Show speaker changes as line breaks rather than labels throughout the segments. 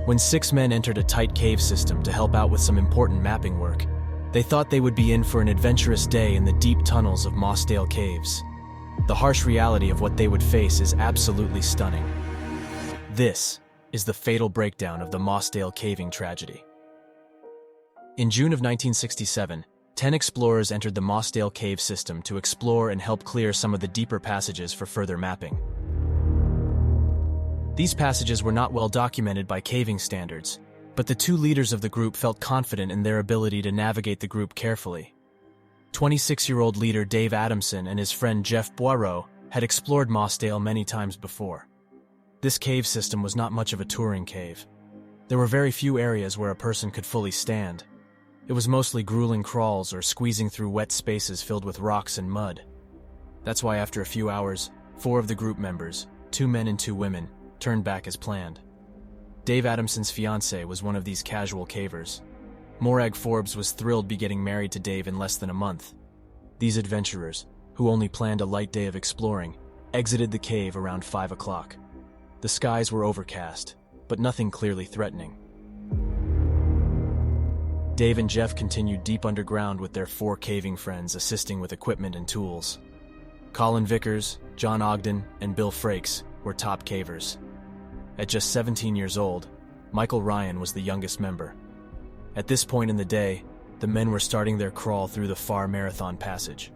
When 6 men entered a tight cave system to help out with some important mapping work, they thought they would be in for an adventurous day in the deep tunnels of Mossdale Caves. The harsh reality of what they would face is absolutely stunning. This is the fatal breakdown of the Mossdale Caving Tragedy. In June of 1967, 10 explorers entered the Mossdale Cave system to explore and help clear some of the deeper passages for further mapping. These passages were not well documented by caving standards, but the 2 leaders of the group felt confident in their ability to navigate the group carefully. 26-year-old leader Dave Adamson and his friend Jeff Boireau had explored Mossdale many times before. This cave system was not much of a touring cave. There were very few areas where a person could fully stand. It was mostly grueling crawls or squeezing through wet spaces filled with rocks and mud. That's why after a few hours, 4 of the group members, 2 men and 2 women, turned back as planned. Dave Adamson's fiancée was one of these casual cavers. Morag Forbes was thrilled to be getting married to Dave in less than a month. These adventurers, who only planned a light day of exploring, exited the cave around 5 o'clock. The skies were overcast, but nothing clearly threatening. Dave and Jeff continued deep underground with their 4 caving friends assisting with equipment and tools. Colin Vickers, John Ogden, and Bill Frakes were top cavers. At just 17 years old, Michael Ryan was the youngest member. At this point in the day, the men were starting their crawl through the Far Marathon Passage.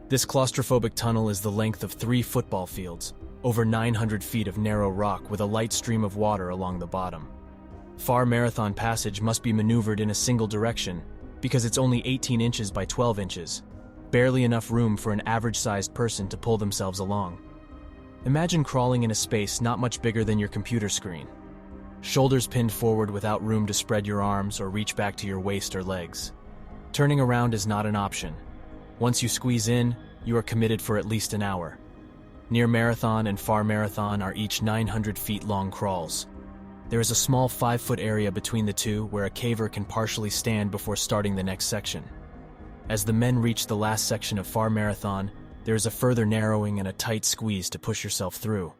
This claustrophobic tunnel is the length of 3 football fields, over 900 feet of narrow rock with a light stream of water along the bottom. Far Marathon Passage must be maneuvered in a single direction because it's only 18 inches by 12 inches, barely enough room for an average-sized person to pull themselves along. Imagine crawling in a space not much bigger than your computer screen. Shoulders pinned forward without room to spread your arms or reach back to your waist or legs. Turning around is not an option. Once you squeeze in, you are committed for at least an hour. Near Marathon and Far Marathon are each 900 feet long crawls. There is a small 5-foot area between the two where a caver can partially stand before starting the next section. As the men reach the last section of Far Marathon, there is a further narrowing and a tight squeeze to push yourself through.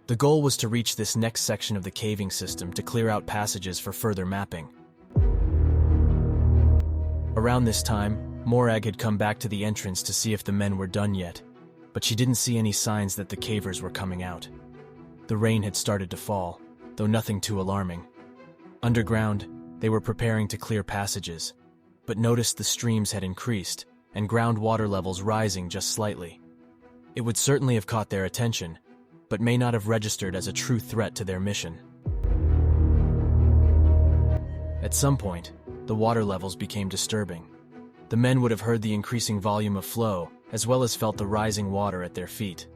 The goal was to reach this next section of the caving system to clear out passages for further mapping. Around this time, Morag had come back to the entrance to see if the men were done yet, but she didn't see any signs that the cavers were coming out. The rain had started to fall, though nothing too alarming. Underground, they were preparing to clear passages, but noticed the streams had increased, and groundwater levels rising just slightly. It would certainly have caught their attention, but may not have registered as a true threat to their mission. At some point, the water levels became disturbing. The men would have heard the increasing volume of flow, as well as felt the rising water at their feet.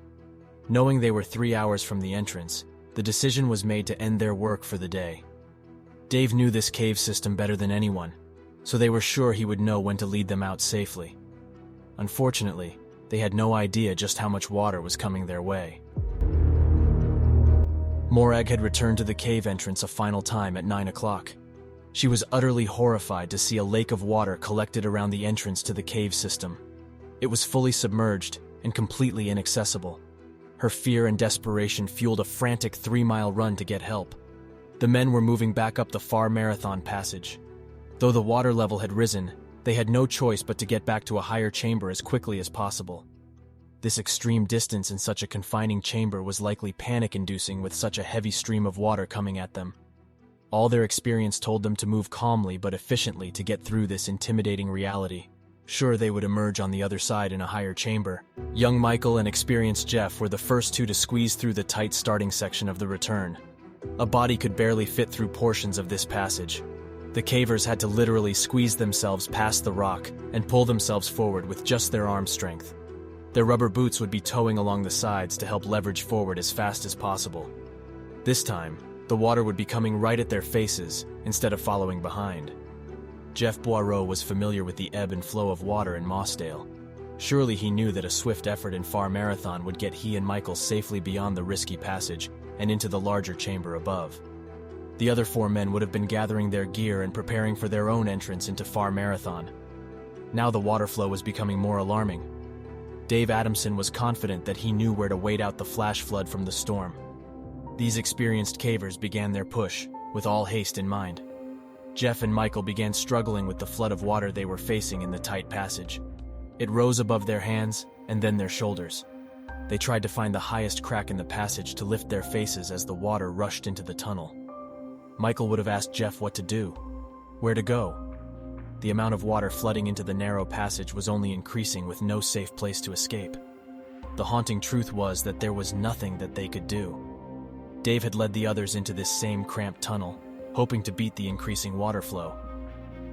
Knowing they were 3 hours from the entrance, the decision was made to end their work for the day. Dave knew this cave system better than anyone, so they were sure he would know when to lead them out safely. Unfortunately, they had no idea just how much water was coming their way. Morag had returned to the cave entrance a final time at 9 o'clock. She was utterly horrified to see a lake of water collected around the entrance to the cave system. It was fully submerged and completely inaccessible. Her fear and desperation fueled a frantic 3-mile run to get help. The men were moving back up the Far Marathon Passage. Though the water level had risen, they had no choice but to get back to a higher chamber as quickly as possible. This extreme distance in such a confining chamber was likely panic-inducing with such a heavy stream of water coming at them. All their experience told them to move calmly but efficiently to get through this intimidating reality. Sure, they would emerge on the other side in a higher chamber. Young Michael and experienced Jeff were the first 2 to squeeze through the tight starting section of the return. A body could barely fit through portions of this passage. The cavers had to literally squeeze themselves past the rock and pull themselves forward with just their arm strength. Their rubber boots would be towing along the sides to help leverage forward as fast as possible. This time, the water would be coming right at their faces instead of following behind. Jeff Boireau was familiar with the ebb and flow of water in Mossdale. Surely he knew that a swift effort in Far Marathon would get he and Michael safely beyond the risky passage and into the larger chamber above. The other 4 men would have been gathering their gear and preparing for their own entrance into Far Marathon. Now the water flow was becoming more alarming. Dave Adamson was confident that he knew where to wait out the flash flood from the storm. These experienced cavers began their push, with all haste in mind. Jeff and Michael began struggling with the flood of water they were facing in the tight passage. It rose above their hands and then their shoulders. They tried to find the highest crack in the passage to lift their faces as the water rushed into the tunnel. Michael would have asked Jeff what to do, where to go. The amount of water flooding into the narrow passage was only increasing with no safe place to escape. The haunting truth was that there was nothing that they could do. Dave had led the others into this same cramped tunnel, hoping to beat the increasing water flow.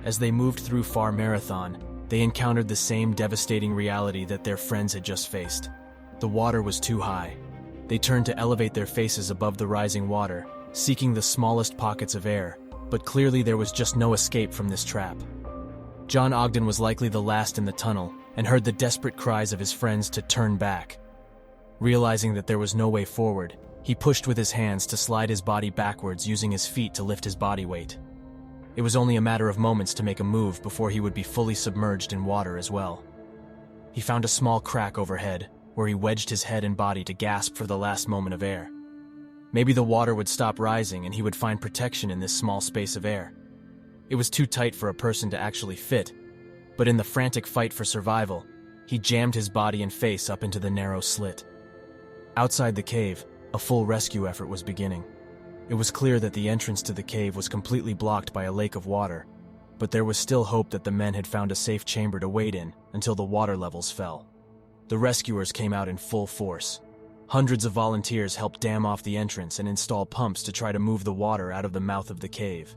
As they moved through Far Marathon, they encountered the same devastating reality that their friends had just faced. The water was too high. They turned to elevate their faces above the rising water, seeking the smallest pockets of air, but clearly there was just no escape from this trap. John Ogden was likely the last in the tunnel and heard the desperate cries of his friends to turn back. Realizing that there was no way forward, he pushed with his hands to slide his body backwards using his feet to lift his body weight. It was only a matter of moments to make a move before he would be fully submerged in water as well. He found a small crack overhead, where he wedged his head and body to gasp for the last moment of air. Maybe the water would stop rising and he would find protection in this small space of air. It was too tight for a person to actually fit, but in the frantic fight for survival, he jammed his body and face up into the narrow slit. Outside the cave, a full rescue effort was beginning. It was clear that the entrance to the cave was completely blocked by a lake of water, but there was still hope that the men had found a safe chamber to wait in until the water levels fell. The rescuers came out in full force. Hundreds of volunteers helped dam off the entrance and install pumps to try to move the water out of the mouth of the cave.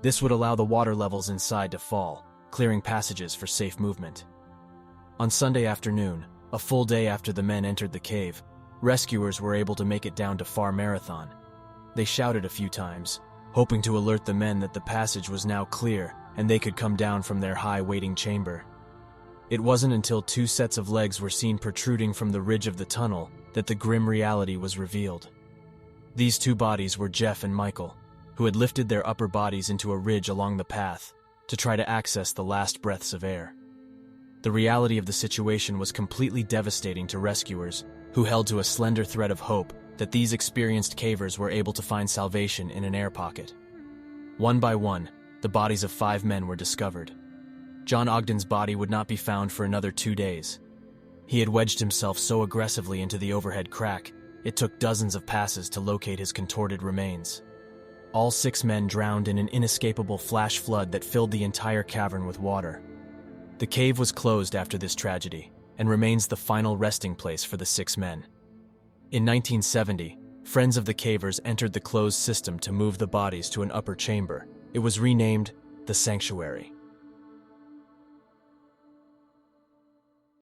This would allow the water levels inside to fall, clearing passages for safe movement. On Sunday afternoon, a full day after the men entered the cave, rescuers were able to make it down to Far Marathon. They shouted a few times, hoping to alert the men that the passage was now clear and they could come down from their high waiting chamber. It wasn't until 2 sets of legs were seen protruding from the ridge of the tunnel that the grim reality was revealed. These 2 bodies were Jeff and Michael, who had lifted their upper bodies into a ridge along the path to try to access the last breaths of air. The reality of the situation was completely devastating to rescuers, who held to a slender thread of hope that these experienced cavers were able to find salvation in an air pocket. One by one, the bodies of 5 men were discovered. John Ogden's body would not be found for another 2 days. He had wedged himself so aggressively into the overhead crack, it took dozens of passes to locate his contorted remains. All 6 men drowned in an inescapable flash flood that filled the entire cavern with water. The cave was closed after this tragedy, and remains the final resting place for the 6 men. In 1970, friends of the cavers entered the closed system to move the bodies to an upper chamber. It was renamed the Sanctuary.